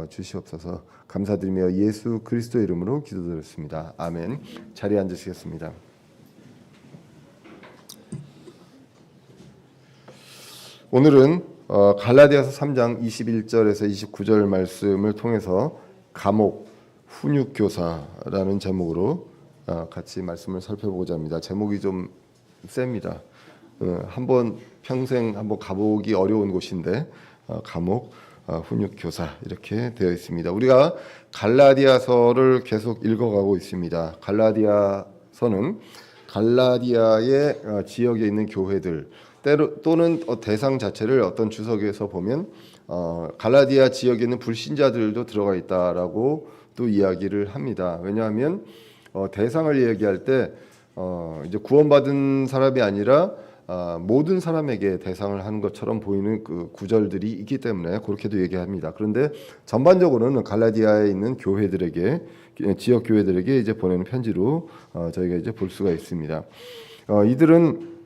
주시옵소서. 감사드리며 예수 그리스도 이름으로 기도드렸습니다. 아멘. 자리에 앉으시겠습니다. 오늘은 갈라디아서 3장 21절에서 29절 말씀을 통해서 감옥 훈육교사라는 제목으로 같이 말씀을 살펴보고자 합니다. 제목이 좀 셉니다. 평생 한번 가보기 어려운 곳인데 감옥 훈육교사 이렇게 되어 있습니다. 우리가 갈라디아서를 계속 읽어가고 있습니다. 갈라디아서는 갈라디아의 지역에 있는 교회들 또는 대상 자체를 어떤 주석에서 보면 갈라디아 지역에 있는 불신자들도 들어가 있다라고 또 이야기를 합니다. 왜냐하면 대상을 얘기할 때 이제 구원받은 사람이 아니라 모든 사람에게 대상을 하는 것처럼 보이는 그 구절들이 있기 때문에 그렇게도 얘기합니다. 그런데 전반적으로는 갈라디아에 있는 교회들에게, 지역 교회들에게 이제 보내는 편지로 저희가 이제 볼 수가 있습니다. 이들은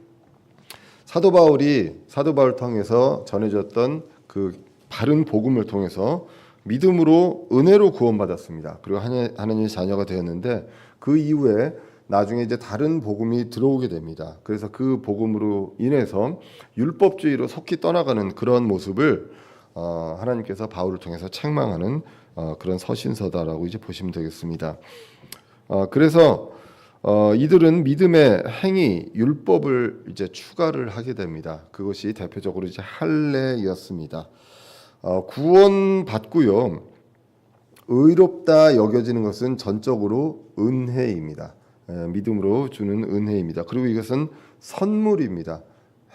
사도 바울 통해서 전해졌던 그 바른 복음을 통해서 믿음으로 은혜로 구원받았습니다. 그리고 하나님의 자녀가 되었는데 그 이후에 나중에 이제 다른 복음이 들어오게 됩니다. 그래서 그 복음으로 인해서 율법주의로 속히 떠나가는 그런 모습을 하나님께서 바울을 통해서 책망하는 그런 서신서다라고 이제 보시면 되겠습니다. 그래서 이들은 믿음의 행위, 율법을 이제 추가를 하게 됩니다. 그것이 대표적으로 이제 할례였습니다. 구원받고요, 의롭다 여겨지는 것은 전적으로 은혜입니다. 믿음으로 주는 은혜입니다. 그리고 이것은 선물입니다.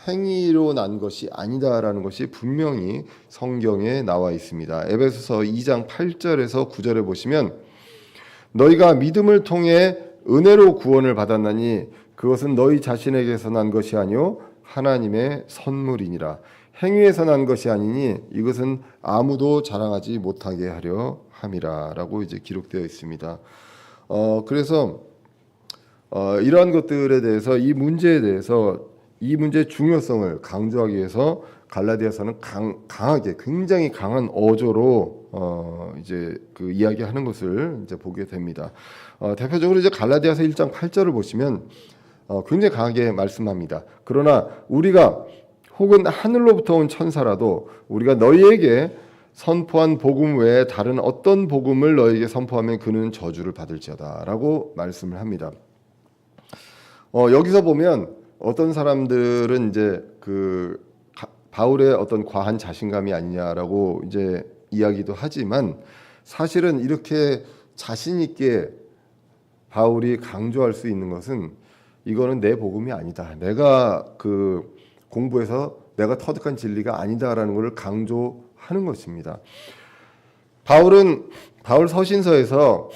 행위로 난 것이 아니다라는 것이 분명히 성경에 나와 있습니다. 에베소서 2장 8절에서 9절에 보시면 너희가 믿음을 통해 은혜로 구원을 받았나니 그것은 너희 자신에게서 난 것이 아니요 하나님의 선물이니라. 행위에서 난 것이 아니니 이것은 아무도 자랑하지 못하게 하려 함이라라고 이제 기록되어 있습니다. 그래서 이러한 것들에 대해서 이 문제에 대해서 이 문제의 중요성을 강조하기 위해서 갈라디아서는 강하게 굉장히 강한 어조로 이제 그 이야기하는 것을 이제 보게 됩니다. 대표적으로 이제 갈라디아서 1장 8절을 보시면 굉장히 강하게 말씀합니다. 그러나 우리가 혹은 하늘로부터 온 천사라도 우리가 너희에게 선포한 복음 외에 다른 어떤 복음을 너희에게 선포하면 그는 저주를 받을지어다라고 말씀을 합니다. 여기서 보면 어떤 사람들은 이제 그 바울의 어떤 과한 자신감이 아니냐라고 이제 이야기도 하지만 사실은 이렇게 자신 있게 바울이 강조할 수 있는 것은 이거는 내 복음이 아니다. 내가 그 공부해서 내가 터득한 진리가 아니다라는 것을 강조하는 것입니다. 바울 서신서에서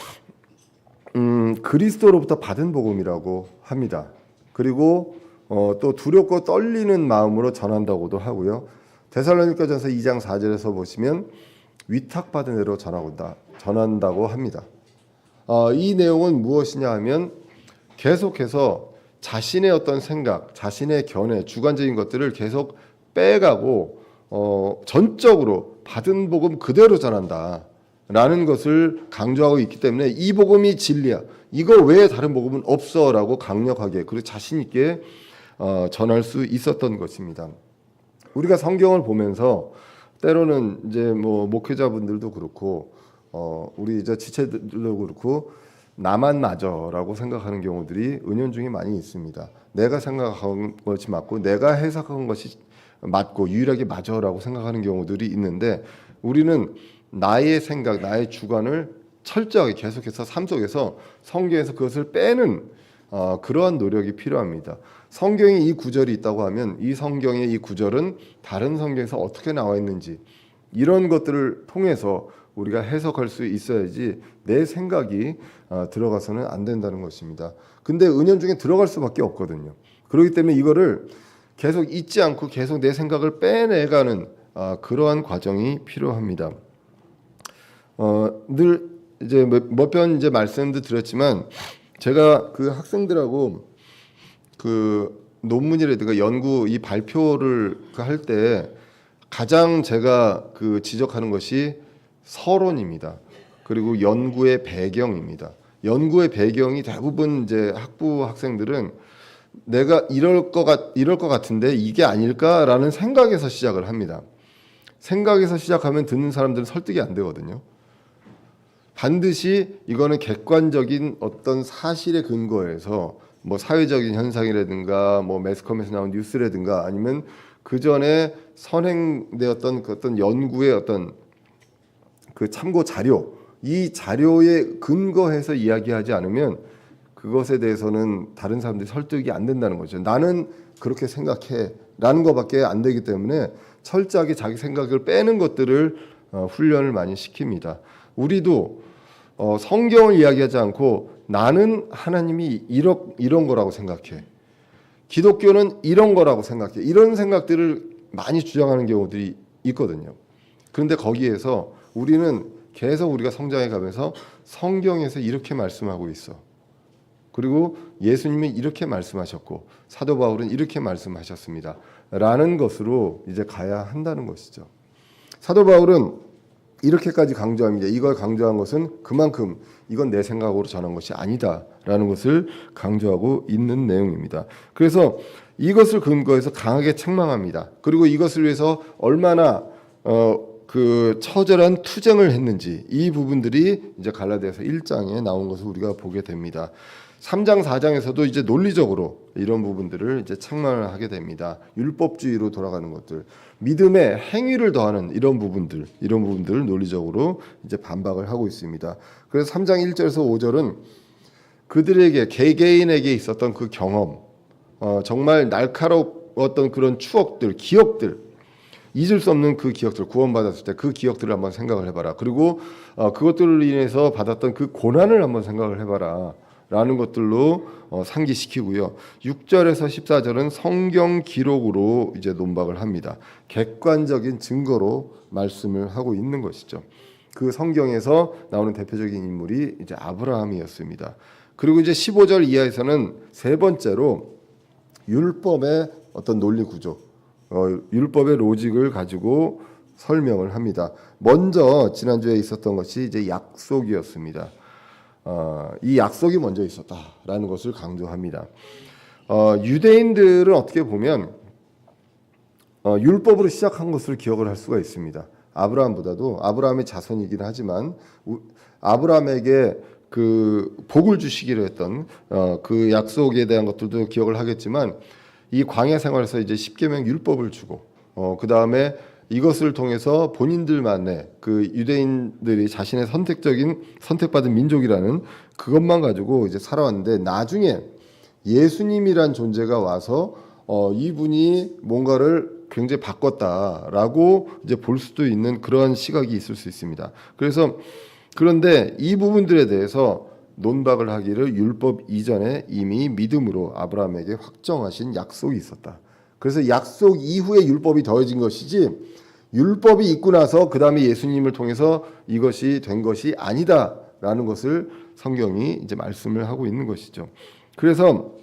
그리스도로부터 받은 복음이라고 합니다. 그리고 또 두렵고 떨리는 마음으로 전한다고도 하고요. 데살로니가전서 2장 4절에서 보시면 위탁받은 대로 전한다고 합니다. 이 내용은 무엇이냐 하면 계속해서 자신의 어떤 생각, 자신의 견해, 주관적인 것들을 계속 빼가고 전적으로 받은 복음 그대로 전한다라는 것을 강조하고 있기 때문에 이 복음이 진리야. 이거 외에 다른 복음은 없어라고 강력하게 그리고 자신 있게 전할 수 있었던 것입니다. 우리가 성경을 보면서 때로는 이제 뭐 목회자분들도 그렇고 우리 이제 지체들도 그렇고 나만 맞아라고 생각하는 경우들이 은연중에 많이 있습니다. 내가 생각한 것이 맞고 내가 해석한 것이 맞고 유일하게 맞아라고 생각하는 경우들이 있는데 우리는 나의 생각, 나의 주관을 철저하게 계속해서 삶 속에서 성경에서 그것을 빼는 그러한 노력이 필요합니다. 성경에 이 구절이 있다고 하면 이 성경의 이 구절은 다른 성경에서 어떻게 나와 있는지 이런 것들을 통해서 우리가 해석할 수 있어야지 내 생각이 들어가서는 안 된다는 것입니다. 근데 은연중에 들어갈 수밖에 없거든요. 그렇기 때문에 이거를 계속 잊지 않고 계속 내 생각을 빼내가는 그러한 과정이 필요합니다. 늘 이제 몇 번 이제 말씀도 드렸지만 제가 그 학생들하고 그 논문이라든가 연구 이 발표를 할 때 가장 제가 그 지적하는 것이 서론입니다. 그리고 연구의 배경입니다. 연구의 배경이 대부분 이제 학부 학생들은 내가 이럴 것 같은데 이게 아닐까라는 생각에서 시작을 합니다. 생각에서 시작하면 듣는 사람들은 설득이 안 되거든요. 반드시 이거는 객관적인 어떤 사실에 근거해서 뭐 사회적인 현상이라든가 뭐 매스컴에서 나온 뉴스라든가 아니면 그 전에 선행되었던 그 어떤 연구의 어떤 그 참고 자료, 이 자료에 근거해서 이야기하지 않으면 그것에 대해서는 다른 사람들이 설득이 안 된다는 거죠. 나는 그렇게 생각해 라는 것밖에 안 되기 때문에 철저하게 자기 생각을 빼는 것들을 훈련을 많이 시킵니다. 우리도 성경을 이야기하지 않고 나는 하나님이 이런 거라고 생각해. 기독교는 이런 거라고 생각해. 이런 생각들을 많이 주장하는 경우들이 있거든요. 그런데 거기에서 우리는 계속 우리가 성장해 가면서 성경에서 이렇게 말씀하고 있어. 그리고 예수님이 이렇게 말씀하셨고 사도 바울은 이렇게 말씀하셨습니다. 라는 것으로 이제 가야 한다는 것이죠. 사도 바울은 이렇게까지 강조합니다. 이걸 강조한 것은 그만큼 이건 내 생각으로 전한 것이 아니다라는 것을 강조하고 있는 내용입니다. 그래서 이것을 근거해서 강하게 책망합니다. 그리고 이것을 위해서 얼마나 그 처절한 투쟁을 했는지 이 부분들이 이제 갈라디아서 1장에 나온 것을 우리가 보게 됩니다. 3장 4장에서도 이제 논리적으로 이런 부분들을 이제 책망을 하게 됩니다. 율법주의로 돌아가는 것들, 믿음의 행위를 더하는 이런 부분들을 논리적으로 이제 반박을 하고 있습니다. 그래서 3장 1절에서 5절은 그들에게 개개인에게 있었던 그 경험, 정말 날카로웠던 그런 추억들, 기억들, 잊을 수 없는 그 기억들, 구원받았을 때 그 기억들을 한번 생각을 해봐라. 그리고 그것들을 인해서 받았던 그 고난을 한번 생각을 해봐라. 라는 것들로 상기시키고요. 6절에서 14절은 성경 기록으로 이제 논박을 합니다. 객관적인 증거로 말씀을 하고 있는 것이죠. 그 성경에서 나오는 대표적인 인물이 이제 아브라함이었습니다. 그리고 이제 15절 이하에서는 세 번째로 율법의 어떤 논리 구조, 율법의 로직을 가지고 설명을 합니다. 먼저 지난주에 있었던 것이 이제 약속이었습니다. 이 약속이 먼저 있었다라는 것을 강조합니다. 유대인들은 어떻게 보면 율법으로 시작한 것을 기억을 할 수가 있습니다. 아브라함보다도 아브라함의 자손이긴 하지만 아브라함에게 그 복을 주시기로 했던 그 약속에 대한 것들도 기억을 하겠지만 이 광야 생활에서 이제 십계명 율법을 주고 그 다음에 이것을 통해서 본인들만의 그 유대인들이 자신의 선택받은 민족이라는 그것만 가지고 이제 살아왔는데 나중에 예수님이란 존재가 와서 이분이 뭔가를 굉장히 바꿨다라고 이제 볼 수도 있는 그런 시각이 있을 수 있습니다. 그런데 이 부분들에 대해서 논박을 하기를 율법 이전에 이미 믿음으로 아브라함에게 확정하신 약속이 있었다. 그래서 약속 이후에 율법이 더해진 것이지 율법이 있고 나서 그 다음에 예수님을 통해서 이것이 된 것이 아니다라는 것을 성경이 이제 말씀을 하고 있는 것이죠. 그래서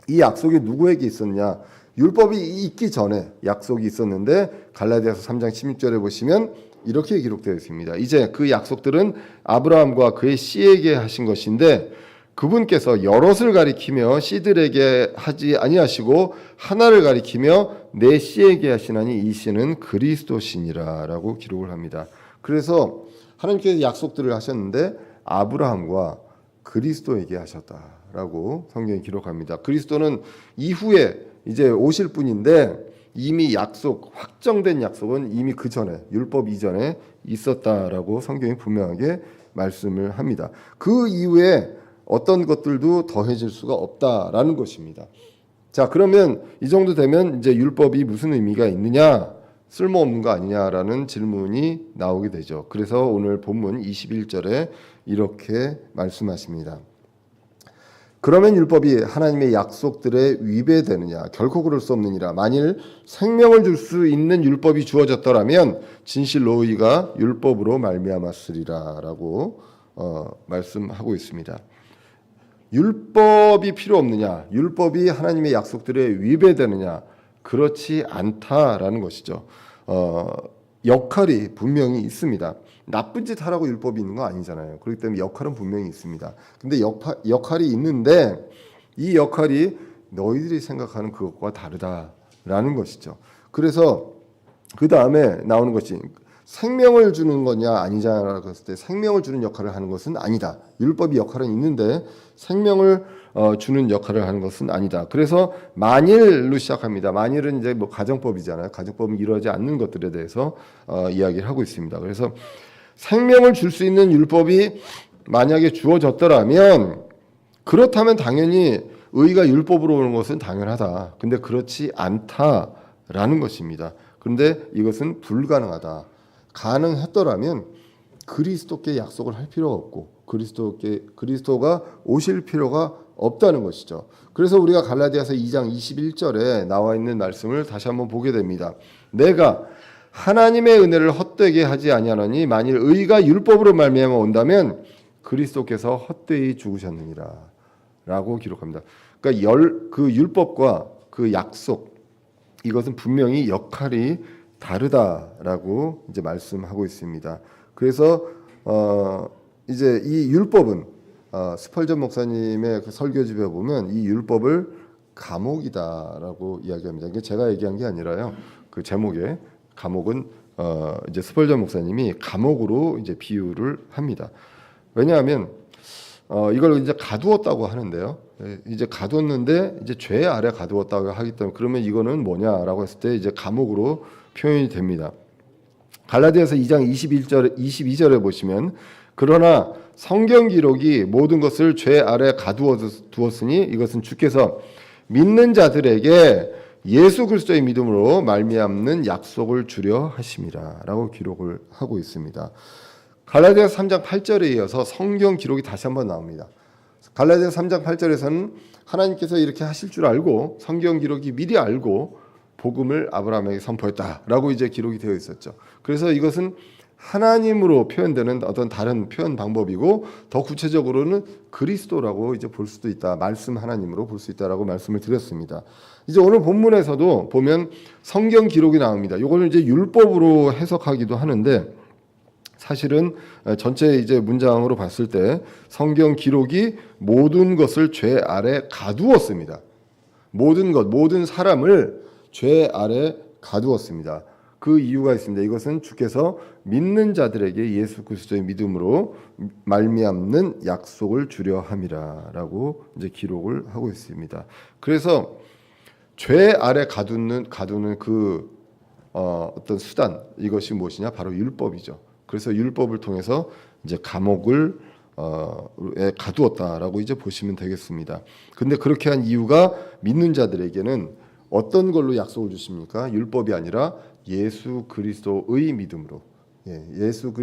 이 약속이 누구에게 있었냐? 율법이 있기 전에 약속이 있었는데 갈라디아서 3장 16절에 보시면 이렇게 기록되어 있습니다. 이제 그 약속들은 아브라함과 그의 씨에게 하신 것인데 그분께서 여럿을 가리키며 씨들에게 하지 아니하시고 하나를 가리키며 내 씨에게 하시나니 이 씨는 그리스도시니라라고 기록을 합니다. 그래서 하나님께서 약속들을 하셨는데 아브라함과 그리스도에게 하셨다라고 성경이 기록합니다. 그리스도는 이후에 이제 오실 분인데 이미 확정된 약속은 이미 그 전에 율법 이전에 있었다라고 성경이 분명하게 말씀을 합니다. 그 이후에 어떤 것들도 더해질 수가 없다라는 것입니다. 자, 그러면 이 정도 되면 이제 율법이 무슨 의미가 있느냐, 쓸모없는 거 아니냐라는 질문이 나오게 되죠. 그래서 오늘 본문 21절에 이렇게 말씀하십니다. 그러면 율법이 하나님의 약속들에 위배되느냐? 결코 그럴 수 없느니라. 만일 생명을 줄 수 있는 율법이 주어졌더라면 진실 너희가 율법으로 말미암았으리라라고 말씀하고 있습니다. 율법이 필요 없느냐? 율법이 하나님의 약속들에 위배되느냐? 그렇지 않다라는 것이죠. 역할이 분명히 있습니다. 나쁜 짓 하라고 율법이 있는 거 아니잖아요. 그렇기 때문에 역할은 분명히 있습니다. 근데 역할이 있는데 이 역할이 너희들이 생각하는 그것과 다르다라는 것이죠. 그래서 그 다음에 나오는 것이 생명을 주는 거냐 아니냐라고 했을 때 생명을 주는 역할을 하는 것은 아니다. 율법이 역할은 있는데 생명을 주는 역할을 하는 것은 아니다. 그래서 만일로 시작합니다. 만일은 이제 뭐 가정법이잖아요. 가정법은 이루어지지 않는 것들에 대해서 이야기를 하고 있습니다. 그래서 생명을 줄 수 있는 율법이 만약에 주어졌더라면 그렇다면 당연히 의가 율법으로 오는 것은 당연하다. 근데 그렇지 않다라는 것입니다. 그런데 이것은 불가능하다. 가능했더라면 그리스도께 약속을 할 필요가 없고 그리스도가 오실 필요가 없다는 것이죠. 그래서 우리가 갈라디아서 2장 21절에 나와 있는 말씀을 다시 한번 보게 됩니다. 내가 하나님의 은혜를 헛되게 하지 아니하노니 만일 의가 율법으로 말미암아 온다면 그리스도께서 헛되이 죽으셨느니라 라고 기록합니다. 그러니까 그 율법과 그 약속 이것은 분명히 역할이 다르다라고 이제 말씀하고 있습니다. 그래서 이제 이 율법은 스펄전 목사님의 그 설교집에 보면 이 율법을 감옥이다라고 이야기합니다. 이게 제가 얘기한 게 아니라요. 그 제목에 감옥은 이제 스펄전 목사님이 감옥으로 이제 비유를 합니다. 왜냐하면 이걸 이제 가두었다고 하는데요. 이제 가두었는데 이제 죄 아래 가두었다고 하기 때문에 그러면 이거는 뭐냐라고 했을 때 이제 감옥으로 표현이 됩니다. 갈라디아서 2장 22절에 보시면 그러나 성경 기록이 모든 것을 죄 아래 가두어 두었으니 이것은 주께서 믿는 자들에게 예수 그리스도의 믿음으로 말미암는 약속을 주려 하심이라라고 기록을 하고 있습니다. 갈라디아서 3장 8절에 이어서 성경 기록이 다시 한번 나옵니다. 갈라디아서 3장 8절에서는 하나님께서 이렇게 하실 줄 알고 성경 기록이 미리 알고 복음을 아브라함에게 선포했다라고 이제 기록이 되어 있었죠. 그래서 이것은 하나님으로 표현되는 어떤 다른 표현 방법이고 더 구체적으로는 그리스도라고 이제 볼 수도 있다. 말씀 하나님으로 볼 수 있다라고 말씀을 드렸습니다. 이제 오늘 본문에서도 보면 성경 기록이 나옵니다. 이거는 이제 율법으로 해석하기도 하는데 사실은 전체 이제 문장으로 봤을 때 성경 기록이 모든 것을 죄 아래 가두었습니다. 모든 것, 모든 사람을 죄 아래 가두었습니다. 그 이유가 있습니다. 이것은 주께서 믿는 자들에게 예수 그리스도의 믿음으로 말미암는 약속을 주려 함이라라고 이제 기록을 하고 있습니다. 그래서 죄 아래 가두는 그 어떤 수단 이것이 무엇이냐? 바로 율법이죠. 그래서 율법을 통해서 이제 감옥을 가두었다라고 이제 보시면 되겠습니다. 근데 그렇게 한 이유가 믿는 자들에게는 어떤 걸로 약속을 주십니까? 율법이 아니라 예수 그리스도의 믿음으로 예수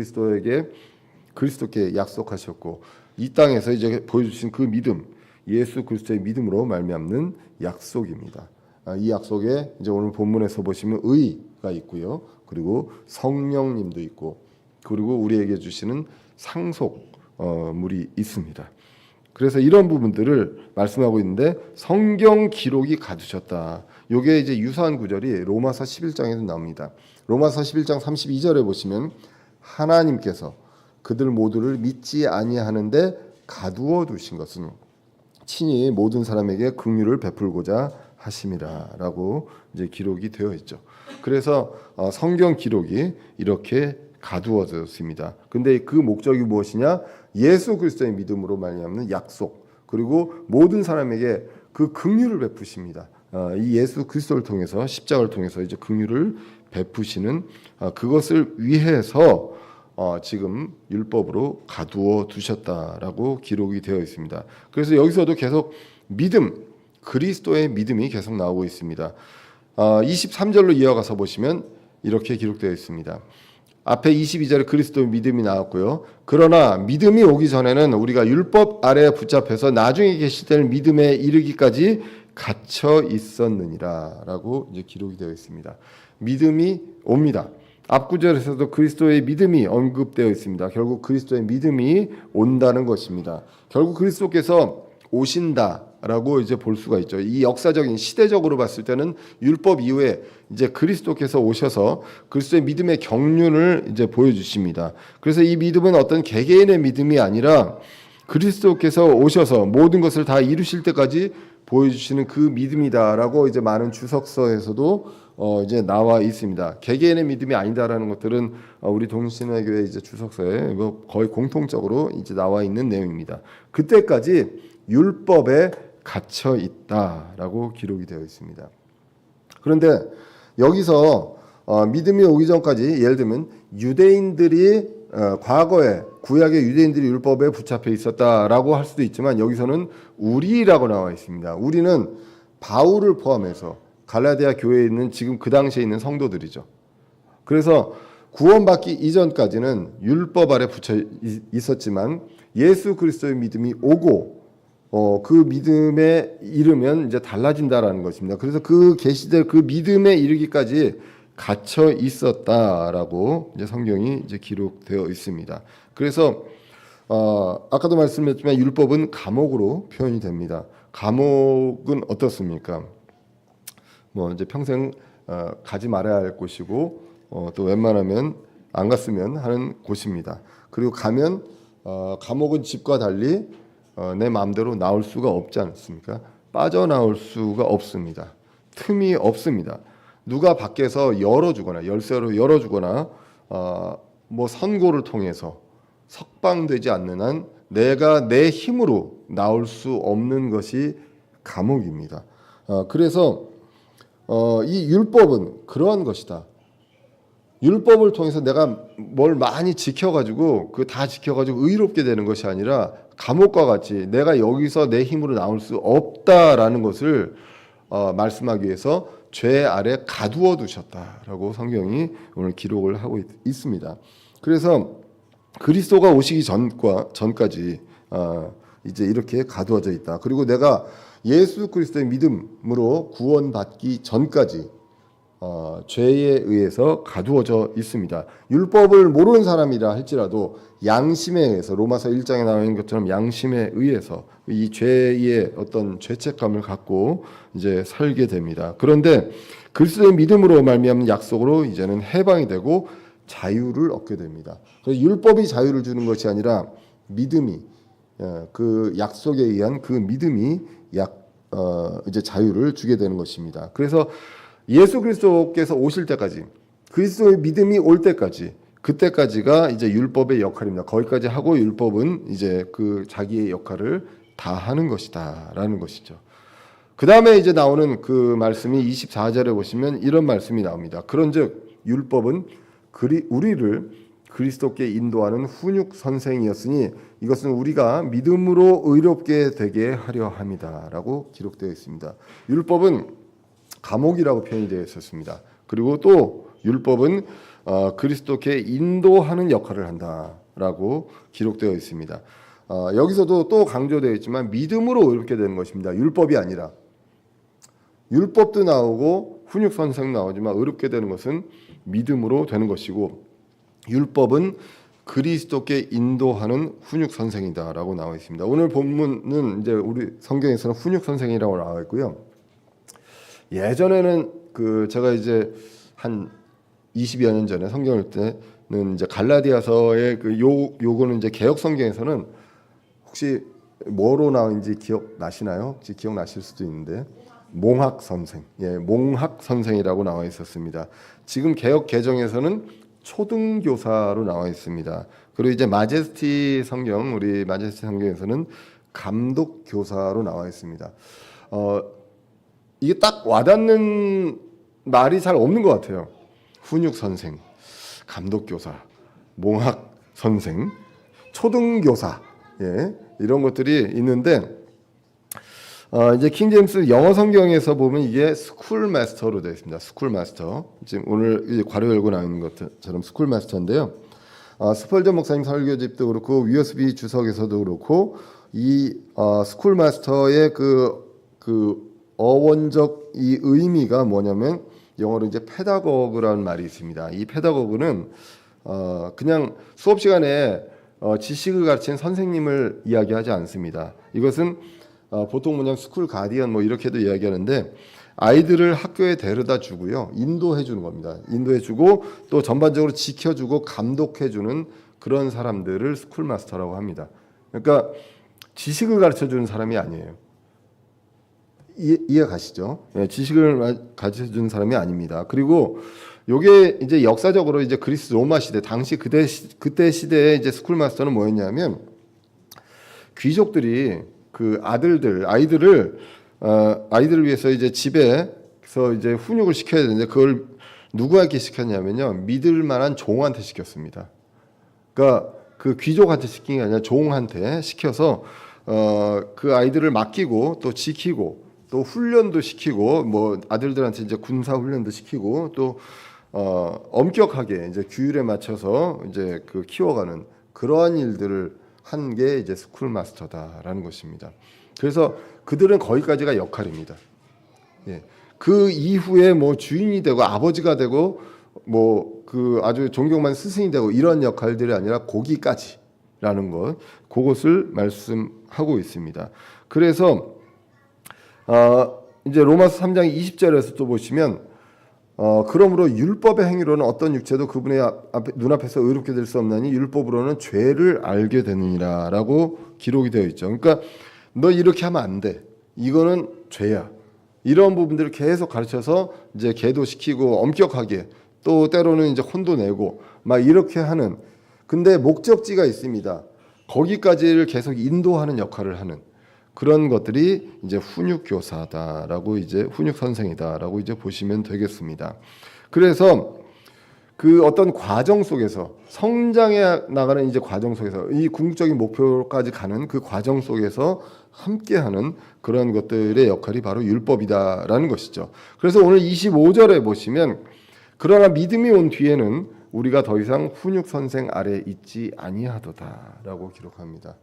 그리스도께 약속하셨고 이 땅에서 이제 보여주신 그 믿음 예수 그리스도의 믿음으로 말미암는 약속입니다. 이 약속에 이제 오늘 본문에서 보시면 의가 있고요. 그리고 성령님도 있고 그리고 우리에게 주시는 상속물이 있습니다. 그래서 이런 부분들을 말씀하고 있는데 성경 기록이 가두셨다. 이게 이제 유사한 구절이 로마서 11장에도 나옵니다. 로마서 11장 32절에 보시면 하나님께서 그들 모두를 믿지 아니하는데 가두어 두신 것은 친히 모든 사람에게 긍휼을 베풀고자 하심이라라고 이제 기록이 되어 있죠. 그래서 성경 기록이 이렇게 가두어졌습니다. 근데 그 목적이 무엇이냐? 예수 그리스도의 믿음으로 말미암는 약속 그리고 모든 사람에게 그 긍휼을 베푸십니다. 이 예수 그리스도를 통해서 십자가를 통해서 이제 긍휼을 베푸시는 그것을 위해서 지금 율법으로 가두어 두셨다라고 기록이 되어 있습니다. 그래서 여기서도 계속 믿음 그리스도의 믿음이 계속 나오고 있습니다. 23절로 이어가서 보시면 이렇게 기록되어 있습니다. 앞에 22절에 그리스도의 믿음이 나왔고요. 그러나 믿음이 오기 전에는 우리가 율법 아래에 붙잡혀서 나중에 계실 때는 믿음에 이르기까지 갇혀 있었느니라라고 이제 기록이 되어 있습니다. 믿음이 옵니다. 앞구절에서도 그리스도의 믿음이 언급되어 있습니다. 결국 그리스도의 믿음이 온다는 것입니다. 결국 그리스도께서 오신다. 라고 이제 볼 수가 있죠. 이 역사적인 시대적으로 봤을 때는 율법 이후에 이제 그리스도께서 오셔서 그리스도의 믿음의 경륜을 이제 보여주십니다. 그래서 이 믿음은 어떤 개개인의 믿음이 아니라 그리스도께서 오셔서 모든 것을 다 이루실 때까지 보여주시는 그 믿음이다라고 이제 많은 주석서에서도 이제 나와 있습니다. 개개인의 믿음이 아니다라는 것들은 우리 동신회교회 이제 주석서에 거의 공통적으로 이제 나와 있는 내용입니다. 그때까지 율법에 갇혀 있다라고 기록이 되어 있습니다. 그런데 여기서 믿음이 오기 전까지 예를 들면 유대인들이 과거에 구약의 유대인들이 율법에 붙잡혀 있었다라고 할 수도 있지만 여기서는 우리라고 나와 있습니다. 우리는 바울을 포함해서 갈라디아 교회에 있는 지금 그 당시에 있는 성도들이죠. 그래서 구원받기 이전까지는 율법 아래 붙여 있었지만 예수 그리스도의 믿음이 오고 그 믿음에 이르면 이제 달라진다라는 것입니다. 그래서 그 계시될 그 믿음에 이르기까지 갇혀 있었다라고 이제 성경이 이제 기록되어 있습니다. 그래서 아까도 말씀드렸지만 율법은 감옥으로 표현이 됩니다. 감옥은 어떻습니까? 뭐 이제 평생 가지 말아야 할 곳이고 또 웬만하면 안 갔으면 하는 곳입니다. 그리고 가면 감옥은 집과 달리 내 마음대로 나올 수가 없지 않습니까? 빠져나올 수가 없습니다. 틈이 없습니다. 누가 밖에서 열어주거나 열쇠로 열어주거나 뭐 선고를 통해서 석방되지 않는 한 내가 내 힘으로 나올 수 없는 것이 감옥입니다. 그래서 이 율법은 그러한 것이다. 율법을 통해서 내가 뭘 많이 지켜가지고 그 다 지켜가지고 의롭게 되는 것이 아니라 감옥과 같이 내가 여기서 내 힘으로 나올 수 없다라는 것을 말씀하기 위해서 죄 아래 가두어 두셨다라고 성경이 오늘 기록을 하고 있습니다. 그래서 그리스도가 오시기 전까지 이제 이렇게 가두어져 있다. 그리고 내가 예수 그리스도의 믿음으로 구원받기 전까지 죄에 의해서 가두어져 있습니다. 율법을 모르는 사람이라 할지라도 양심에 의해서 로마서 1장에 나와 있는 것처럼 양심에 의해서 이 죄의 어떤 죄책감을 갖고 이제 살게 됩니다. 그런데 그리스도의 믿음으로 말미암은 약속으로 이제는 해방이 되고 자유를 얻게 됩니다. 그래서 율법이 자유를 주는 것이 아니라 믿음이 그 약속에 의한 그 믿음이 이제 자유를 주게 되는 것입니다. 그래서 예수 그리스도께서 오실 때까지 그리스도의 믿음이 올 때까지 그때까지가 이제 율법의 역할입니다. 거기까지 하고 율법은 이제 그 자기의 역할을 다 하는 것이다라는 것이죠. 그 다음에 이제 나오는 그 말씀이 24절에 보시면 이런 말씀이 나옵니다. 그런즉 율법은 우리를 그리스도께 인도하는 훈육 선생이었으니 이것은 우리가 믿음으로 의롭게 되게 하려 함이다라고 기록되어 있습니다. 율법은 감옥이라고 표현이 되어 있었습니다. 그리고 또 율법은 그리스도께 인도하는 역할을 한다라고 기록되어 있습니다. 여기서도 또 강조되어 있지만 믿음으로 의롭게 되는 것입니다. 율법이 아니라. 율법도 나오고 훈육 선생 나오지만 의롭게 되는 것은 믿음으로 되는 것이고 율법은 그리스도께 인도하는 훈육 선생이다라고 나와 있습니다. 오늘 본문은 이제 우리 성경에서는 훈육 선생이라고 나와 있고요. 예전에는 제가 이제 한 20여 년 전에 성경을 할 때는 이제 갈라디아서의 요거는 이제 개역 성경에서는 혹시 뭐로 나온지 기억나시나요? 혹시 기억나실 수도 있는데 몽학 선생, 몽학 선생이라고 나와 있었습니다. 지금 개역 개정에서는 초등교사로 나와 있습니다. 그리고 이제 마제스티 성경, 우리 마제스티 성경에서는 감독교사로 나와 있습니다. 이게 딱 와닿는 말이 잘 없는 것 같아요. 훈육 선생, 감독교사, 몽학 선생, 초등교사, 이런 것들이 있는데 이제 킹 제임스 영어 성경에서 보면 이게 스쿨 마스터로 되어 있습니다. 스쿨 마스터. 지금 오늘 괄호 열고 나오는 것처럼 스쿨 마스터인데요. 스펄전 목사님 설교집도 그렇고 USB 주석에서도 그렇고 이 스쿨 마스터의 그 어원적 이 의미가 뭐냐면 영어로 이제 페다고그라는 말이 있습니다. 이 페다고그는 그냥 수업 시간에 지식을 가르치는 선생님을 이야기하지 않습니다. 이것은 보통 뭐냐 스쿨 가디언 뭐 이렇게도 이야기하는데 아이들을 학교에 데려다 주고요. 인도해 주는 겁니다. 인도해 주고 또 전반적으로 지켜주고 감독해 주는 그런 사람들을 스쿨 마스터라고 합니다. 그러니까 지식을 가르쳐 주는 사람이 아니에요. 이해 가시죠? 예, 지식을 가르쳐 주는 사람이 아닙니다. 그리고 요게 이제 역사적으로 이제 그리스 로마 시대 당시 그때 시대에 이제 스쿨 마스터는 뭐였냐면 귀족들이 그 아이들을 위해서 이제 집에서 이제 훈육을 시켜야 되는데 그걸 누구한테 시켰냐면요, 믿을 만한 종한테 시켰습니다. 그러니까 그 귀족한테 시킨 게 아니라 종한테 시켜서 그 아이들을 맡기고 또 지키고 또 훈련도 시키고 뭐 아들들한테 이제 군사 훈련도 시키고 또 엄격하게 이제 규율에 맞춰서 이제 그 키워가는 그러한 일들을 한 게 이제 스쿨 마스터다라는 것입니다. 그래서 그들은 거기까지가 역할입니다. 예. 그 이후에 뭐 주인이 되고 아버지가 되고 뭐 그 아주 존경받는 스승이 되고 이런 역할들이 아니라 거기까지라는 것, 그것을 말씀하고 있습니다. 그래서 이제 로마서 3장 20절에서 또 보시면 그러므로 율법의 행위로는 어떤 육체도 그분의 눈앞에서 의롭게 될 수 없나니 율법으로는 죄를 알게 되느니라라고 기록이 되어 있죠. 그러니까 너 이렇게 하면 안 돼. 이거는 죄야. 이런 부분들을 계속 가르쳐서 이제 계도시키고 엄격하게 또 때로는 이제 혼도 내고 막 이렇게 하는. 근데 목적지가 있습니다. 거기까지를 계속 인도하는 역할을 하는 그런 것들이 이제 훈육 교사다라고 이제 훈육 선생이다라고 이제 보시면 되겠습니다. 그래서 그 어떤 과정 속에서 성장해 나가는 이제 과정 속에서 이 궁극적인 목표까지 가는 그 과정 속에서 함께하는 그런 것들의 역할이 바로 율법이다라는 것이죠. 그래서 오늘 25절에 보시면 그러나 믿음이 온 뒤에는 우리가 더 이상 훈육 선생 아래 있지 아니하도다라고 기록합니다.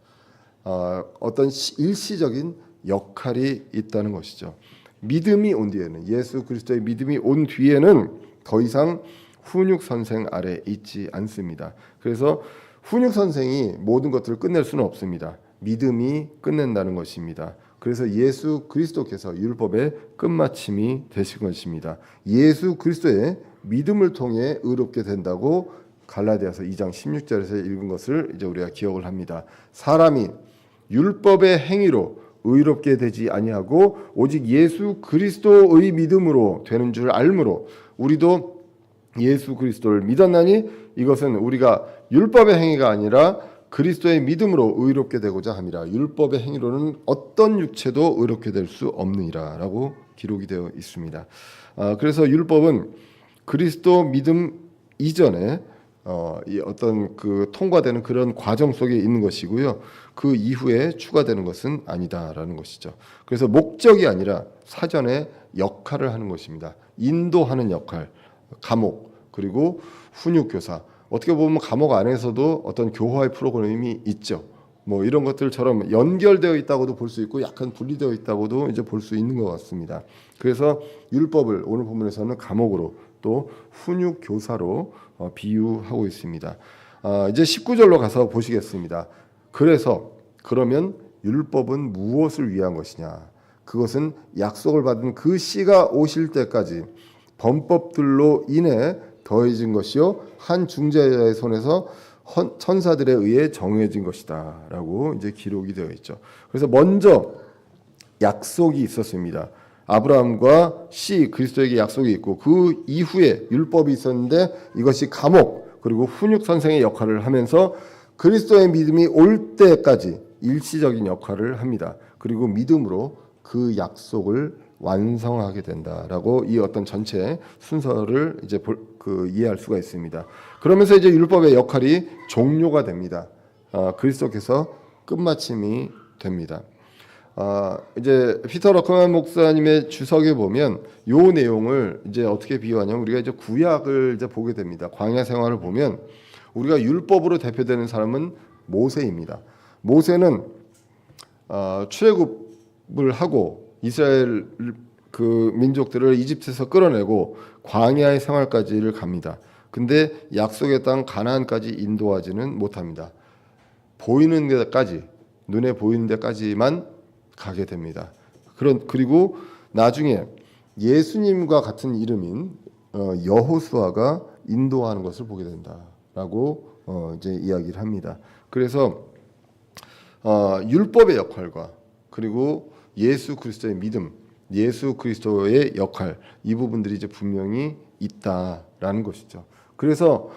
어떤 일시적인 역할이 있다는 것이죠. 믿음이 온 뒤에는, 예수 그리스도의 믿음이 온 뒤에는 더 이상 훈육 선생 아래 있지 않습니다. 그래서 훈육 선생이 모든 것들을 끝낼 수는 없습니다. 믿음이 끝낸다는 것입니다. 그래서 예수 그리스도께서 율법의 끝마침이 되신 것입니다. 예수 그리스도의 믿음을 통해 의롭게 된다고 갈라디아서 2장 16절에서 읽은 것을 이제 우리가 기억을 합니다. 사람이 율법의 행위로 의롭게 되지 아니하고 오직 예수 그리스도의 믿음으로 되는 줄 알므로 우리도 예수 그리스도를 믿었나니 이것은 우리가 율법의 행위가 아니라 그리스도의 믿음으로 의롭게 되고자 함이라. 율법의 행위로는 어떤 육체도 의롭게 될 수 없느니라라고 기록이 되어 있습니다. 그래서 율법은 그리스도 믿음 이전에 이 어떤 그 통과되는 그런 과정 속에 있는 것이고요. 그 이후에 추가되는 것은 아니다라는 것이죠. 그래서 목적이 아니라 사전에 역할을 하는 것입니다. 인도하는 역할, 감옥, 그리고 훈육교사. 어떻게 보면 감옥 안에서도 어떤 교화의 프로그램이 있죠. 뭐 이런 것들처럼 연결되어 있다고도 볼 수 있고 약간 분리되어 있다고도 이제 볼 수 있는 것 같습니다. 그래서 율법을 오늘 본문에서는 감옥으로 또 훈육교사로 비유하고 있습니다. 이제 19절로 가서 보시겠습니다. 그러면 율법은 무엇을 위한 것이냐? 그것은 약속을 받은 그 씨가 오실 때까지 범법들로 인해 더해진 것이요 한 중재자의 손에서 천사들에 의해 정해진 것이다라고 이제 기록이 되어 있죠. 그래서 먼저 약속이 있었습니다. 아브라함과 씨 그리스도에게 약속이 있고 그 이후에 율법이 있었는데 이것이 감옥 그리고 훈육 선생의 역할을 하면서 그리스도의 믿음이 올 때까지 일시적인 역할을 합니다. 그리고 믿음으로 그 약속을 완성하게 된다라고 이 어떤 전체 순서를 이제 이해할 수가 있습니다. 그러면서 이제 율법의 역할이 종료가 됩니다. 그리스도께서 끝마침이 됩니다. 이제 피터 러커만 목사님의 주석에 보면 요 내용을 이제 어떻게 비유하냐면 우리가 이제 구약을 이제 보게 됩니다. 광야 생활을 보면 우리가 율법으로 대표되는 사람은 모세입니다. 모세는 출애굽을 하고 이스라엘 그 민족들을 이집트에서 끌어내고 광야의 생활까지를 갑니다. 근데 약속의 땅 가나안까지 인도하지는 못합니다. 보이는 데까지 눈에 보이는 데까지만 가게 됩니다. 그리고 나중에 예수님과 같은 이름인 여호수아가 인도하는 것을 보게 된다라고 이제 이야기를 합니다. 그래서 율법의 역할과 그리고 예수 그리스도의 믿음, 예수 그리스도의 역할, 이 부분들이 이제 분명히 있다라는 것이죠. 그래서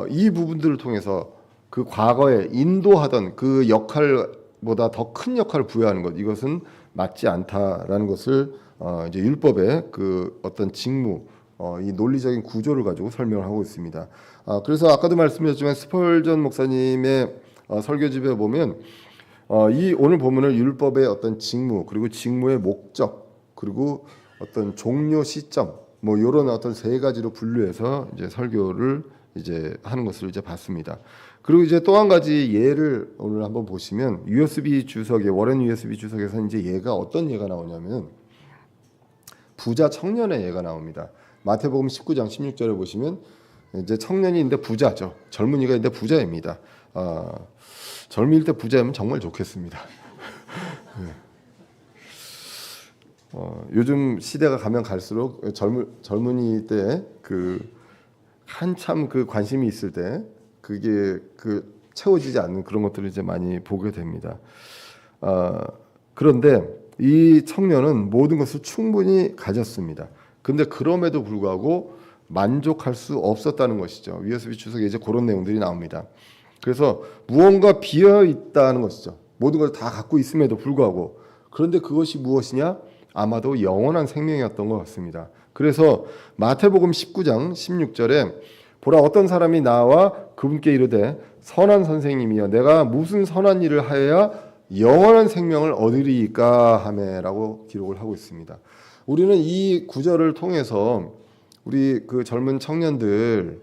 이 부분들을 통해서 그 과거에 인도하던 그 역할보다 더 큰 역할을 부여하는 것, 이것은 맞지 않다라는 것을 이제 율법의 그 어떤 직무, 이 논리적인 구조를 가지고 설명을 하고 있습니다. 그래서 아까도 말씀드렸지만 스펄전 목사님의 설교집에 보면 이 오늘 본문을 율법의 어떤 직무, 그리고 직무의 목적, 그리고 어떤 종료 시점, 뭐 이런 어떤 세 가지로 분류해서 이제 설교를 이제 하는 것을 이제 봤습니다. 그리고 이제 또 한 가지 예를 오늘 한번 보시면 USB 주석에 워렌 USB 주석에서 이제 얘가 어떤 예가 나오냐면 부자 청년의 예가 나옵니다. 마태복음 19장 16절에 보시면 이제 청년이 있는데 부자죠. 젊은이가 있는데 부자입니다. 젊을 때 부자면 정말 좋겠습니다. 요즘 시대가 가면 갈수록 젊은이 때 그 한참 그 관심이 있을 때 그게 그 채워지지 않는 그런 것들을 이제 많이 보게 됩니다. 그런데 이 청년은 모든 것을 충분히 가졌습니다. 근데 그럼에도 불구하고 만족할 수 없었다는 것이죠. USB 주석에 이제 그런 내용들이 나옵니다. 그래서 무언가 비어 있다는 것이죠. 모든 걸 다 갖고 있음에도 불구하고. 그런데 그것이 무엇이냐? 아마도 영원한 생명이었던 것 같습니다. 그래서 마태복음 19장 16절에 보라 어떤 사람이 나와 그분께 이르되 선한 선생님이여 내가 무슨 선한 일을 하여야 영원한 생명을 얻으리이까 하매라고 기록을 하고 있습니다. 우리는 이 구절을 통해서 우리 그 젊은 청년들이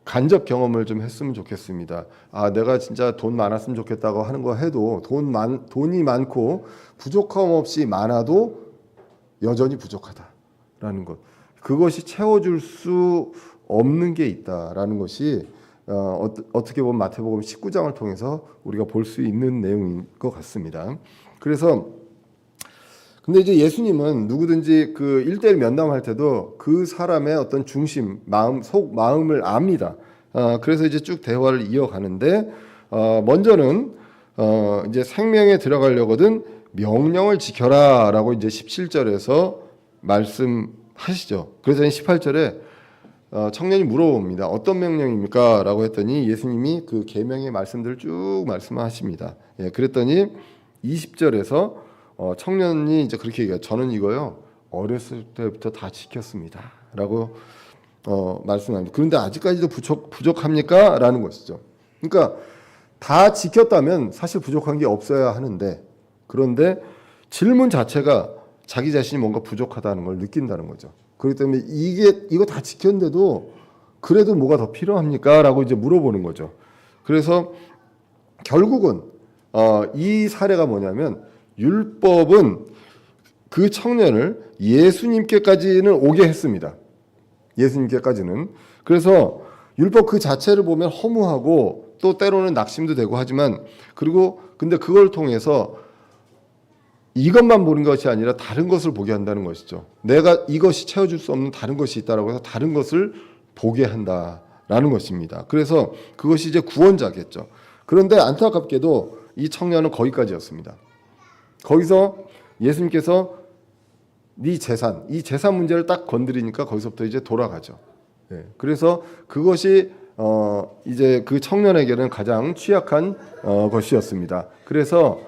간접 경험을 좀 했으면 좋겠습니다. 내가 진짜 돈 많았으면 좋겠다고 하는 거 해도 돈이 많고 부족함 없이 많아도 여전히 부족하다라는 것. 그것이 채워줄 수 없는 게 있다라는 것이 어떻게 보면 마태복음 19장을 통해서 우리가 볼 수 있는 내용인 것 같습니다. 그래서 근데 이제 예수님은 누구든지 그 1대1 면담할 때도 그 사람의 어떤 중심, 마음을 압니다. 그래서 이제 쭉 대화를 이어가는데 먼저는 이제 생명에 들어가려거든 명령을 지켜라라고 이제 17절에서 말씀하시죠. 그래서 18절에 청년이 물어봅니다. 어떤 명령입니까? 라고 했더니 예수님이 그 계명의 말씀들을 쭉 말씀하십니다. 그랬더니 20절에서 청년이 이제 그렇게 얘기해요. 저는 이거요 어렸을 때부터 다 지켰습니다. 라고 말씀합니다. 그런데 아직까지도 부족합니까? 라는 것이죠. 그러니까 다 지켰다면 사실 부족한 게 없어야 하는데 그런데 질문 자체가 자기 자신이 뭔가 부족하다는 걸 느낀다는 거죠. 그렇기 때문에 이거 다 지켰는데도 그래도 뭐가 더 필요합니까? 라고 이제 물어보는 거죠. 그래서 결국은 이 사례가 뭐냐면 율법은 그 청년을 예수님께까지는 오게 했습니다. 예수님께까지는. 그래서 율법 그 자체를 보면 허무하고 또 때로는 낙심도 되고 하지만 근데 그걸 통해서 이것만 보는 것이 아니라 다른 것을 보게 한다는 것이죠. 내가 이것이 채워줄 수 없는 다른 것이 있다라고 해서 다른 것을 보게 한다라는 것입니다. 그래서 그것이 이제 구원자겠죠. 그런데 안타깝게도 이 청년은 거기까지였습니다. 거기서 예수님께서 이 재산 문제를 딱 건드리니까 거기서부터 이제 돌아가죠. 그래서 그것이 이제 그 청년에게는 가장 취약한 것이었습니다. 그래서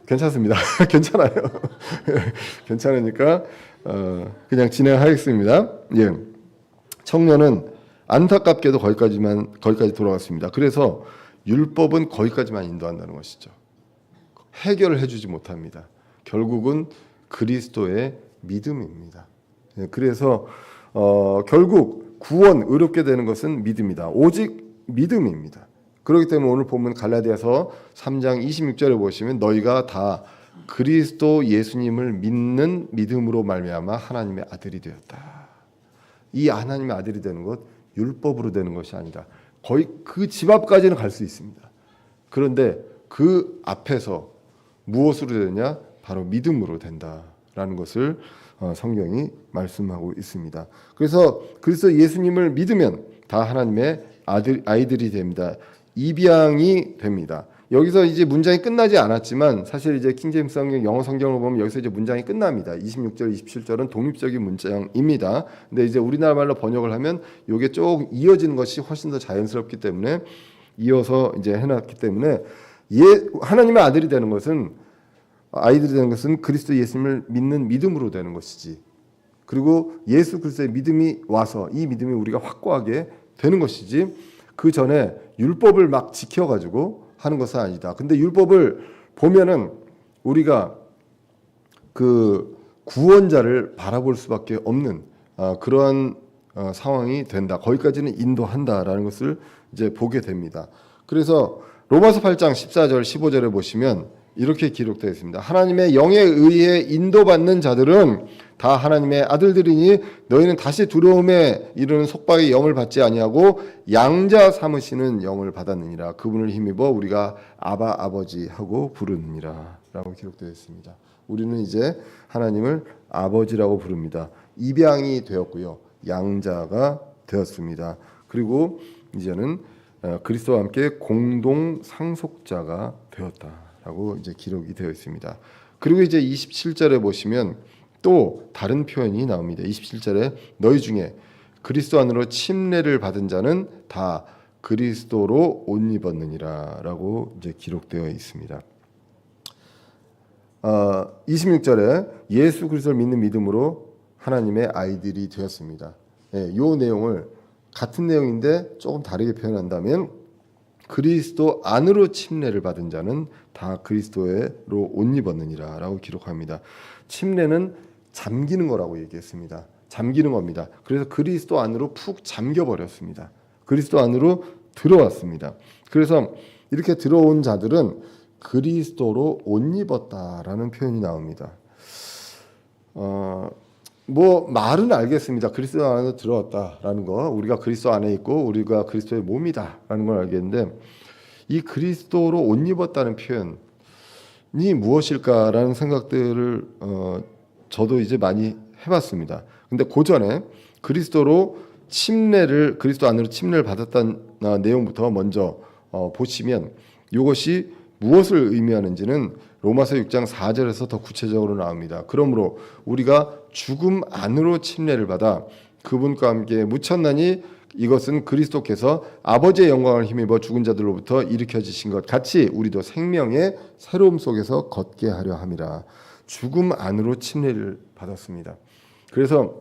괜찮습니다. 괜찮아요. 괜찮으니까 그냥 진행하겠습니다. 청년은 안타깝게도 거기까지 돌아갔습니다. 그래서 율법은 거기까지만 인도한다는 것이죠. 해결을 해주지 못합니다. 결국은 그리스도의 믿음입니다. 그래서 결국 구원 의롭게 되는 것은 믿음이다. 오직 믿음입니다. 그렇기 때문에 오늘 보면 갈라디아서 3장 26절에 보시면 너희가 다 그리스도 예수님을 믿는 믿음으로 말미암아 하나님의 아들이 되었다. 이 하나님의 아들이 되는 것 율법으로 되는 것이 아니라 거의 그 집 앞까지는 갈 수 있습니다. 그런데 그 앞에서 무엇으로 되느냐? 바로 믿음으로 된다라는 것을 성경이 말씀하고 있습니다. 그래서 그리스도 예수님을 믿으면 다 하나님의 아이들이 됩니다. 입양이 됩니다. 여기서 이제 문장이 끝나지 않았지만 사실 이제 킹제임스 성경 영어 성경을 보면 여기서 이제 문장이 끝납니다. 26절, 27절은 독립적인 문장입니다. 근데 이제 우리나라 말로 번역을 하면 이게 쭉 이어지는 것이 훨씬 더 자연스럽기 때문에 이어서 이제 해놨기 때문에 하나님의 아이들이 되는 것은 그리스도 예수님을 믿는 믿음으로 되는 것이지. 그리고 예수 그리스도의 믿음이 와서 이 믿음이 우리가 확고하게 되는 것이지. 그 전에 율법을 막 지켜가지고 하는 것은 아니다. 근데 율법을 보면은 우리가 그 구원자를 바라볼 수밖에 없는 그러한 상황이 된다. 거기까지는 인도한다라는 것을 이제 보게 됩니다. 그래서 로마서 8장 14절 15절에 보시면 이렇게 기록되어 있습니다. 하나님의 영에 의해 인도받는 자들은 다 하나님의 아들들이니 너희는 다시 두려움에 이르는 속박의 영을 받지 아니하고 양자 삼으시는 영을 받았느니라. 그분을 힘입어 우리가 아바 아버지 하고 부르느니라 라고 기록되어 있습니다. 우리는 이제 하나님을 아버지라고 부릅니다. 입양이 되었고요. 양자가 되었습니다. 그리고 이제는 그리스도와 함께 공동 상속자가 되었다라고 이제 기록이 되어 있습니다. 그리고 이제 27절에 보시면 또 다른 표현이 나옵니다. 27절에 너희 중에 그리스도 안으로 침례를 받은 자는 다 그리스도로 옷 입었느니라라고 이제 기록되어 있습니다. 26절에 예수 그리스도를 믿는 믿음으로 하나님의 아이들이 되었습니다. 이 내용을 같은 내용인데 조금 다르게 표현한다면 그리스도 안으로 침례를 받은 자는 다 그리스도로 옷 입었느니라라고 기록합니다. 침례는 잠기는 거라고 얘기했습니다. 잠기는 겁니다. 그래서 그리스도 안으로 푹 잠겨 버렸습니다. 그리스도 안으로 들어왔습니다. 그래서 이렇게 들어온 자들은 그리스도로 옷 입었다라는 표현이 나옵니다. 뭐 말은 알겠습니다. 그리스도 안에 들어왔다라는 거, 우리가 그리스도 안에 있고 우리가 그리스도의 몸이다라는 걸 알겠는데 이 그리스도로 옷 입었다는 표현이 무엇일까라는 생각들을 저도 이제 많이 해봤습니다. 근데 그 전에 그리스도 안으로 침례를 받았다는 내용부터 먼저 보시면 이것이 무엇을 의미하는지는 로마서 6장 4절에서 더 구체적으로 나옵니다. 그러므로 우리가 죽음 안으로 침례를 받아 그분과 함께 묻혔나니 이것은 그리스도께서 아버지의 영광을 힘입어 죽은 자들로부터 일으켜지신 것 같이 우리도 생명의 새로움 속에서 걷게 하려 함이라. 죽음 안으로 침례를 받았습니다. 그래서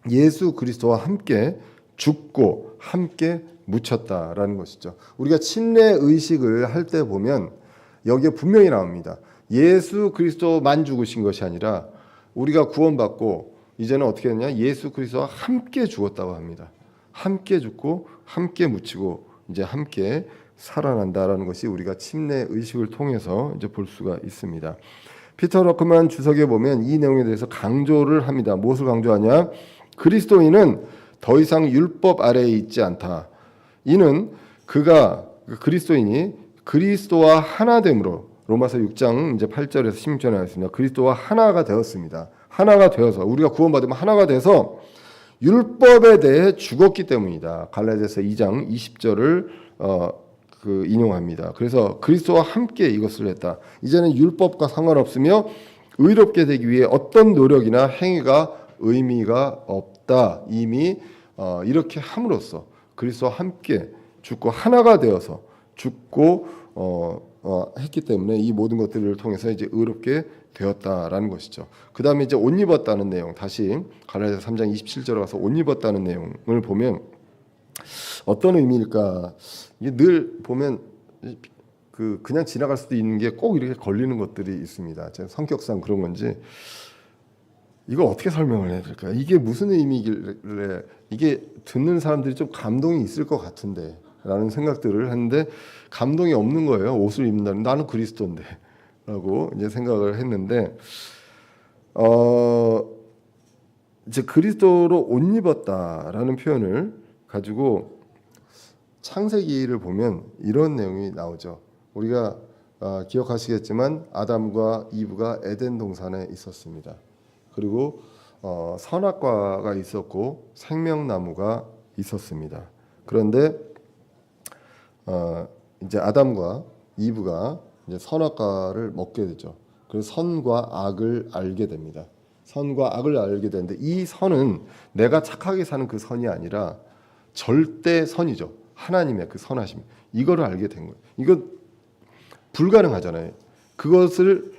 예수 그리스도와 함께 죽고 함께 묻혔다라는 것이죠. 우리가 침례 의식을 할 때 보면 여기에 분명히 나옵니다. 예수 그리스도만 죽으신 것이 아니라 우리가 구원받고 이제는 어떻게 했냐? 예수 그리스도와 함께 죽었다고 합니다. 함께 죽고 함께 묻히고 이제 함께 살아난다라는 것이 우리가 침례 의식을 통해서 이제 볼 수가 있습니다. 피터 러크만 주석에 보면 이 내용에 대해서 강조를 합니다. 무엇을 강조하냐? 그리스도인은 더 이상 율법 아래에 있지 않다. 이는 그리스도인이 그리스도와 하나됨으로 로마서 6장 이제 8절에서 16절에 나왔습니다. 그리스도와 하나가 되었습니다. 하나가 되어서 우리가 구원받으면 하나가 돼서 율법에 대해 죽었기 때문이다. 갈라디아서 2장 20절을 인용합니다. 그래서 그리스도와 함께 이것을 했다. 이제는 율법과 상관없으며 의롭게 되기 위해 어떤 노력이나 행위가 의미가 없다. 이미 이렇게 함으로써 그리스도와 함께 죽고 하나가 되어서 죽고 했기 때문에 이 모든 것들을 통해서 이제 의롭게 되었다라는 것이죠. 그 다음에 이제 옷 입었다는 내용, 다시 갈라디아서 3장 27절에 가서 옷 입었다는 내용을 보면 어떤 의미일까? 이게 늘 보면 그냥 지나갈 수도 있는 게 꼭 이렇게 걸리는 것들이 있습니다. 제 성격상 그런 건지 이걸 어떻게 설명을 해야 될까? 이게 무슨 의미길래 이게 듣는 사람들이 좀 감동이 있을 것 같은데 라는 생각들을 했는데 감동이 없는 거예요. 옷을 입는다는 나는 그리스도인데 라고 이제 생각을 했는데 이제 그리스도로 옷 입었다라는 표현을 가지고 창세기를 보면 이런 내용이 나오죠. 우리가 기억하시겠지만 아담과 이브가 에덴 동산에 있었습니다. 그리고 선악과가 있었고 생명나무가 있었습니다. 그런데 이제 아담과 이브가 이제 선악과를 먹게 되죠. 그래서 선과 악을 알게 됩니다. 선과 악을 알게 되는데 이 선은 내가 착하게 사는 그 선이 아니라 절대 선이죠. 하나님의 그 선하심. 이거를 알게 된 거예요. 이거 불가능하잖아요. 그것을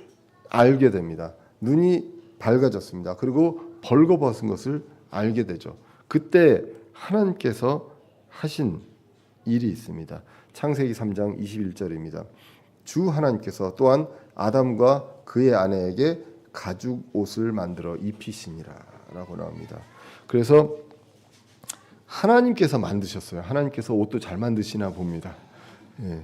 알게 됩니다. 눈이 밝아졌습니다. 그리고 벌거벗은 것을 알게 되죠. 그때 하나님께서 하신 일이 있습니다. 창세기 3장 21절입니다. 주 하나님께서 또한 아담과 그의 아내에게 가죽 옷을 만들어 입히시니라 라고 나옵니다. 그래서 하나님께서 만드셨어요. 하나님께서 옷도 잘 만드시나 봅니다. 예.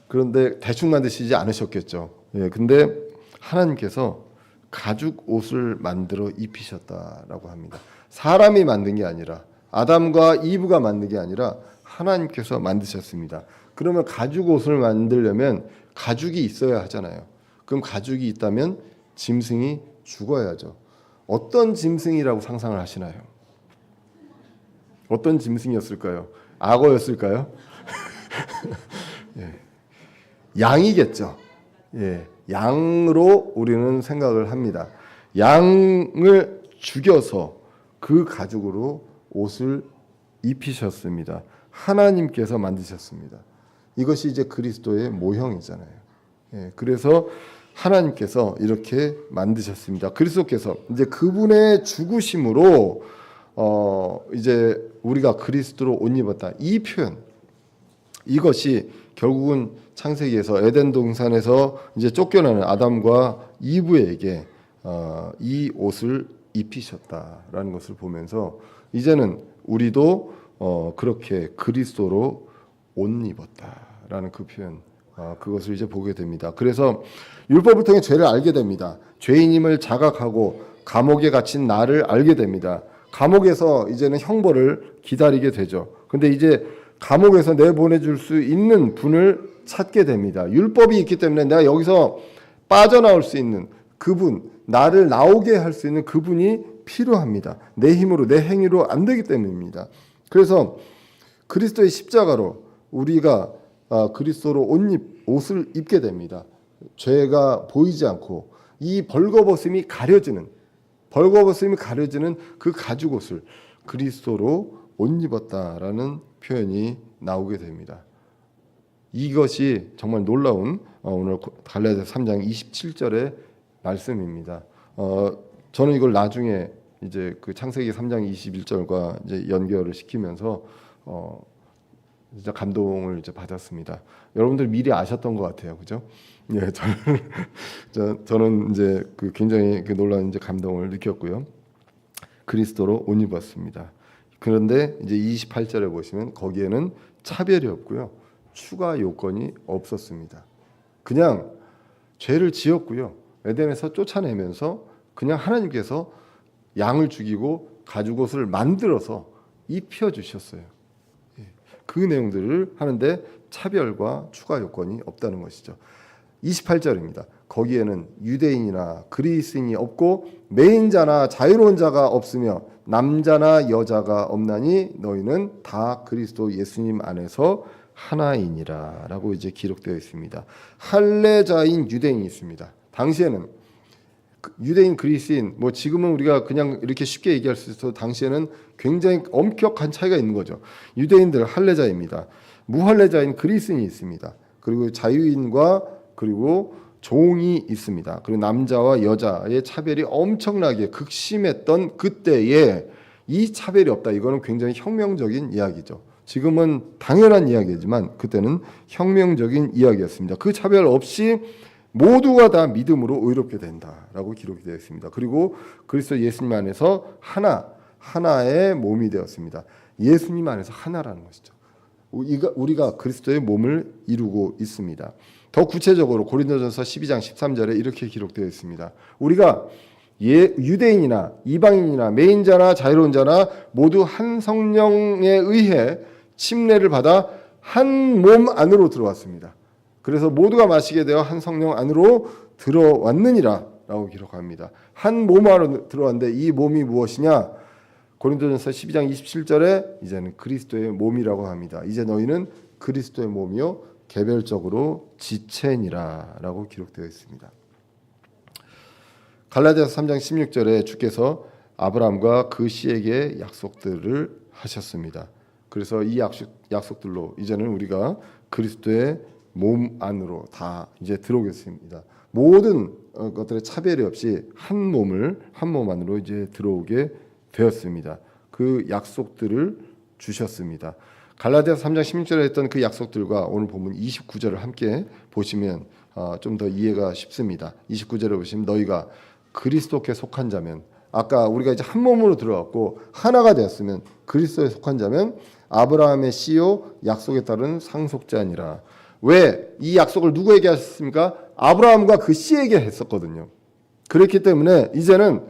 그런데 대충 만드시지 않으셨겠죠. 예. 근데 하나님께서 가죽 옷을 만들어 입히셨다라고 합니다. 사람이 만든 게 아니라 아담과 이브가 만든 게 아니라 하나님께서 만드셨습니다. 그러면 가죽 옷을 만들려면 가죽이 있어야 하잖아요. 그럼 가죽이 있다면 짐승이 죽어야죠. 어떤 짐승이라고 상상을 하시나요? 어떤 짐승이었을까요? 악어였을까요? 예. 양이겠죠. 예. 양으로 우리는 생각을 합니다. 양을 죽여서 그 가죽으로 옷을 입히셨습니다. 하나님께서 만드셨습니다. 이것이 이제 그리스도의 모형이잖아요. 예. 그래서 하나님께서 이렇게 만드셨습니다. 그리스도께서 이제 그분의 죽으심으로 이제 우리가 그리스도로 옷 입었다. 이 표현, 이것이 결국은 창세기에서 에덴 동산에서 이제 쫓겨나는 아담과 이브에게 이 옷을 입히셨다라는 것을 보면서 이제는 우리도 그렇게 그리스도로 옷 입었다라는 그 표현, 그것을 이제 보게 됩니다. 그래서 율법을 통해 죄를 알게 됩니다. 죄인임을 자각하고 감옥에 갇힌 나를 알게 됩니다. 감옥에서 이제는 형벌을 기다리게 되죠. 근데 이제 감옥에서 내보내줄 수 있는 분을 찾게 됩니다. 율법이 있기 때문에 내가 여기서 빠져나올 수 있는 그분, 나를 나오게 할 수 있는 그분이 필요합니다. 내 힘으로, 내 행위로 안 되기 때문입니다. 그래서 그리스도의 십자가로 우리가 그리스도로 옷을 입게 됩니다. 죄가 보이지 않고 이 벌거벗음이 가려지는 그 가죽 옷을 그리스도로 옷 입었다라는 표현이 나오게 됩니다. 이것이 정말 놀라운 오늘 갈라디아서 3장 27절의 말씀입니다. 저는 이걸 나중에 이제 그 창세기 3장 21절과 이제 연결을 시키면서 진짜 감동을 이제 받았습니다. 여러분들 미리 아셨던 것 같아요, 그죠? 예, 저는 이제 그 굉장히 그 놀라운 이제 감동을 느꼈고요. 그리스도로 옷 입었습니다. 그런데 이제 28절에 보시면 거기에는 차별이 없고요, 추가 요건이 없었습니다. 그냥 죄를 지었고요, 에덴에서 쫓아내면서 그냥 하나님께서 양을 죽이고 가죽옷을 만들어서 입혀 주셨어요. 그 내용들을 하는데 차별과 추가 요건이 없다는 것이죠. 28절입니다. 거기에는 유대인이나 그리스인이 없고 매인자나 자유로운 자가 없으며 남자나 여자가 없나니 너희는 다 그리스도 예수님 안에서 하나이니라 라고 이제 기록되어 있습니다. 할례자인 유대인이 있습니다. 당시에는 유대인, 그리스인, 뭐 지금은 우리가 그냥 이렇게 쉽게 얘기할 수 있어도 당시에는 굉장히 엄격한 차이가 있는 거죠. 유대인들 할례자입니다. 무할례자인 그리스인이 있습니다. 그리고 자유인과 그리고 종이 있습니다. 그리고 남자와 여자의 차별이 엄청나게 극심했던 그때에 이 차별이 없다. 이거는 굉장히 혁명적인 이야기죠. 지금은 당연한 이야기지만 그때는 혁명적인 이야기였습니다. 그 차별 없이 모두가 다 믿음으로 의롭게 된다라고 기록이 되어 있습니다. 그리고 그리스도 예수님 안에서 하나의 몸이 되었습니다. 예수님 안에서 하나라는 것이죠. 우리가 그리스도의 몸을 이루고 있습니다. 더 구체적으로 고린도전서 12장 13절에 이렇게 기록되어 있습니다. 우리가 유대인이나 이방인이나 매인자나 자유로운 자나 모두 한 성령에 의해 침례를 받아 한 몸 안으로 들어왔습니다. 그래서 모두가 마시게 되어 한 성령 안으로 들어왔느니라 라고 기록합니다. 한 몸 안으로 들어왔는데 이 몸이 무엇이냐? 고린도전서 12장 27절에 이제는 그리스도의 몸이라고 합니다. 이제 너희는 그리스도의 몸이요 개별적으로 지체니라 라고 기록되어 있습니다. 갈라디아서 3장 16절에 주께서 아브라함과 그 씨에게 약속들을 하셨습니다. 그래서 이 약속들로 이제는 우리가 그리스도의 몸 안으로 다 이제 들어오겠습니다. 모든 것들의 차별이 없이 한 몸 안으로 이제 들어오게 되었습니다. 그 약속들을 주셨습니다. 갈라디아서 3장 16절에 했던 그 약속들과 오늘 본문 29절을 함께 보시면 좀 더 이해가 쉽습니다. 29절에 보시면 너희가 그리스도께 속한 자면, 아까 우리가 이제 한 몸으로 들어갔고 하나가 되었으면 그리스도에 속한 자면 아브라함의 씨요 약속에 따른 상속자니라. 왜 이 약속을 누구에게 하셨습니까? 아브라함과 그 씨에게 했었거든요. 그렇기 때문에 이제는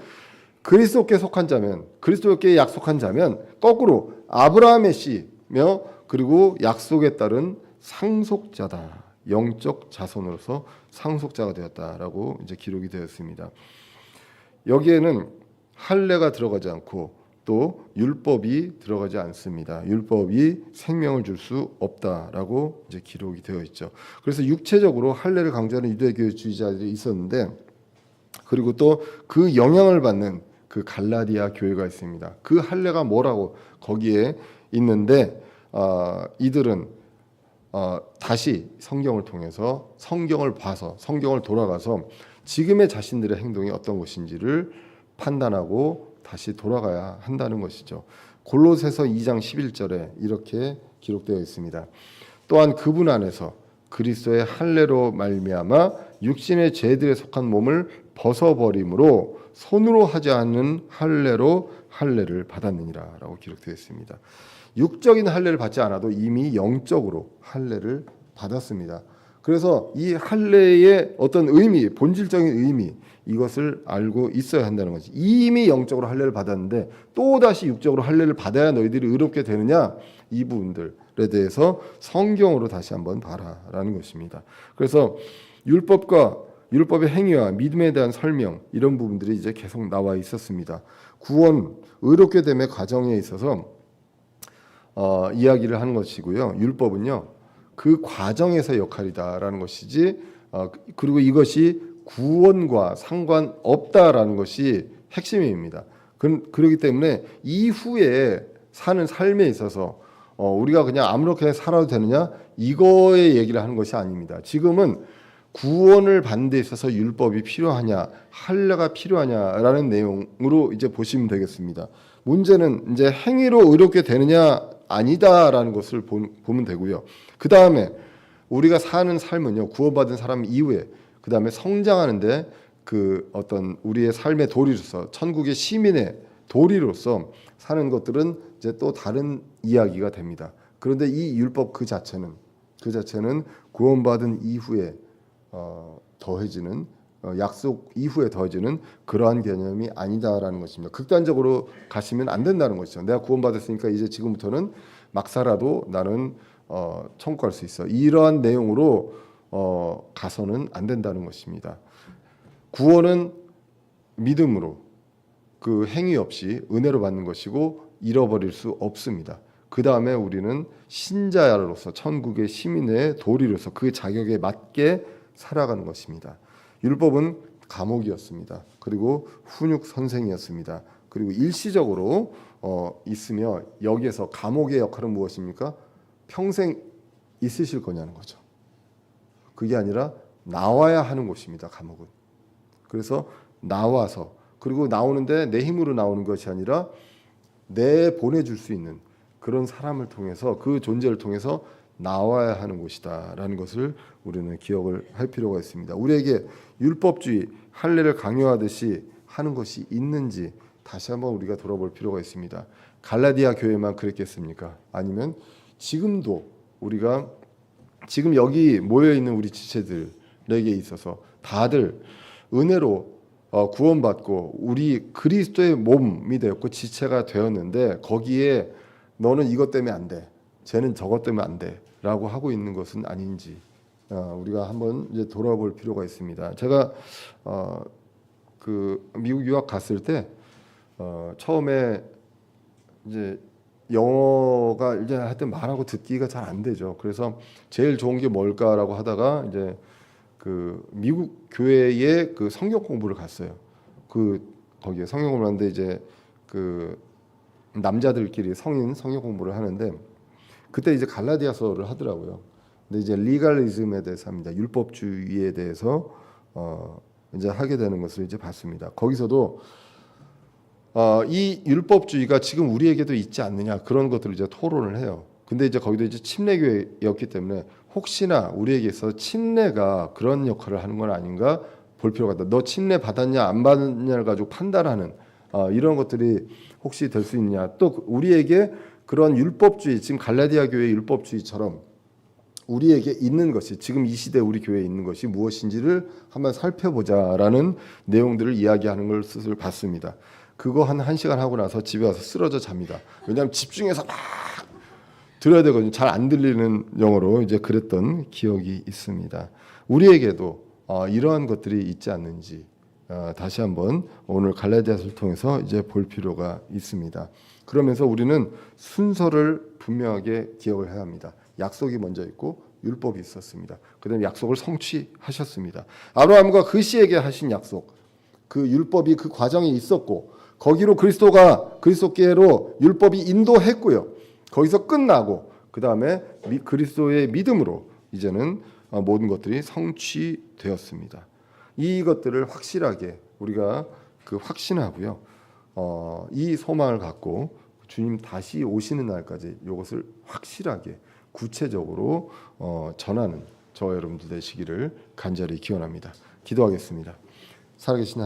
그리스도께 속한 자면, 그리스도께 약속한 자면 거꾸로 아브라함의 씨며 그리고 약속에 따른 상속자다. 영적 자손으로서 상속자가 되었다라고 이제 기록이 되었습니다. 여기에는 할례가 들어가지 않고 또 율법이 들어가지 않습니다. 율법이 생명을 줄 수 없다라고 이제 기록이 되어 있죠. 그래서 육체적으로 할례를 강조하는 유대교주의자들이 있었는데, 그리고 또 그 영향을 받는 그 갈라디아 교회가 있습니다. 그 할례가 뭐라고 거기에 있는데 이들은 다시 성경을 통해서 성경을 봐서 성경을 돌아가서 지금의 자신들의 행동이 어떤 것인지를 판단하고 다시 돌아가야 한다는 것이죠. 골로새서 2장 11절에 이렇게 기록되어 있습니다. 또한 그분 안에서 그리스도의 할례로 말미암아 육신의 죄들에 속한 몸을 벗어버림으로 손으로 하지 않는 할례로 할례를 받았느니라 라고 기록되어 있습니다. 육적인 할례를 받지 않아도 이미 영적으로 할례를 받았습니다. 그래서 이 할례의 어떤 의미, 본질적인 의미, 이것을 알고 있어야 한다는 거지. 이미 영적으로 할례를 받았는데 또다시 육적으로 할례를 받아야 너희들이 의롭게 되느냐? 이 부분들에 대해서 성경으로 다시 한번 봐라라는 것입니다. 그래서 율법의 행위와 믿음에 대한 설명, 이런 부분들이 이제 계속 나와 있었습니다. 구원, 의롭게 됨의 과정에 있어서 이야기를 하는 것이고요. 율법은요, 그 과정에서 역할이다라는 것이지, 그리고 이것이 구원과 상관없다라는 것이 핵심입니다. 그렇기 때문에 이후에 사는 삶에 있어서 우리가 그냥 아무렇게 살아도 되느냐, 이거의 얘기를 하는 것이 아닙니다. 지금은 구원을 받는 데 있어서 율법이 필요하냐, 할례가 필요하냐라는 내용으로 이제 보시면 되겠습니다. 문제는 이제 행위로 의롭게 되느냐 아니다라는 것을 보면 되고요. 그 다음에 우리가 사는 삶은요, 구원받은 사람 이후에 그 다음에 성장하는데 그 어떤 우리의 삶의 도리로서, 천국의 시민의 도리로서 사는 것들은 이제 또 다른 이야기가 됩니다. 그런데 이 율법 그 자체는 구원받은 이후에 더해지는 약속 이후에 더해지는 그러한 개념이 아니다라는 것입니다. 극단적으로 가시면 안 된다는 것이죠. 내가 구원받았으니까 이제 지금부터는 막 살아도 나는 천국 갈 수 있어. 이러한 내용으로 가서는 안 된다는 것입니다. 구원은 믿음으로, 그 행위 없이 은혜로 받는 것이고 잃어버릴 수 없습니다. 그 다음에 우리는 신자로서 천국의 시민의 도리로서 그 자격에 맞게 살아가는 것입니다. 율법은 감옥이었습니다. 그리고 훈육 선생이었습니다. 그리고 일시적으로 있으며 여기에서 감옥의 역할은 무엇입니까? 평생 있으실 거냐는 거죠. 그게 아니라 나와야 하는 곳입니다. 감옥은. 그래서 나와서, 그리고 나오는데 내 힘으로 나오는 것이 아니라 내 보내줄 수 있는 그런 사람을 통해서, 그 존재를 통해서 나와야 하는 곳이다라는 것을 우리는 기억을 할 필요가 있습니다. 우리에게 율법주의, 할례를 강요하듯이 하는 것이 있는지 다시 한번 우리가 돌아볼 필요가 있습니다. 갈라디아 교회만 그랬겠습니까? 아니면 지금도 우리가 지금 여기 모여 있는 우리 지체들에게 있어서 다들 은혜로 구원받고 우리 그리스도의 몸이 되었고 지체가 되었는데, 거기에 너는 이것 때문에 안 돼, 쟤는 저것 때문에 안 돼 라고 하고 있는 것은 아닌지, 우리가 한번 이제 돌아볼 필요가 있습니다. 제가 그 미국 유학 갔을 때 처음에 이제 영어가 이제 하여튼 말하고 듣기가 잘 안 되죠. 그래서 제일 좋은 게 뭘까라고 하다가 이제 그 미국 교회에 그 성경 공부를 갔어요. 그 거기에 성경 공부를 하는데 이제 그 남자들끼리 성인 성경 공부를 하는데 그때 이제 갈라디아서를 하더라고요. 근데 이제 리갈리즘에 대해서 합니다. 율법주의에 대해서 이제 하게 되는 것을 이제 봤습니다. 거기서도 이 율법주의가 지금 우리에게도 있지 않느냐 그런 것들을 이제 토론을 해요. 근데 이제 거기도 이제 침례교회였기 때문에 혹시나 우리에게 있어서 침례가 그런 역할을 하는 건 아닌가 볼 필요가 있다. 너 침례 받았냐 안 받았냐를 가지고 판단하는 이런 것들이 혹시 될 수 있냐. 또 우리에게 그런 율법주의 지금 갈라디아 교회의 율법주의처럼 우리에게 있는 것이 지금 이 시대 우리 교회에 있는 것이 무엇인지를 한번 살펴보자라는 내용들을 이야기하는 것을 봤습니다. 그거 한 1시간 하고 나서 집에 와서 쓰러져 잡니다. 왜냐하면 집중해서 막 들어야 되거든요. 잘 안 들리는 영어로 이제 그랬던 기억이 있습니다. 우리에게도 이러한 것들이 있지 않는지 다시 한번 오늘 갈라디아서를 통해서 이제 볼 필요가 있습니다. 그러면서 우리는 순서를 분명하게 기억을 해야 합니다. 약속이 먼저 있고 율법이 있었습니다. 그다음에 약속을 성취하셨습니다. 아브라함과 그 씨에게 하신 약속, 그 율법이 그 과정이 있었고 거기로 그리스도께로 율법이 인도했고요. 거기서 끝나고 그 다음에 그리스도의 믿음으로 이제는 모든 것들이 성취되었습니다. 이것들을 확실하게 우리가 그 확신하고요. 이 소망을 갖고 주님 다시 오시는 날까지 이것을 확실하게 구체적으로 전하는 저와 여러분들 되시기를 간절히 기원합니다. 기도하겠습니다. 살아계신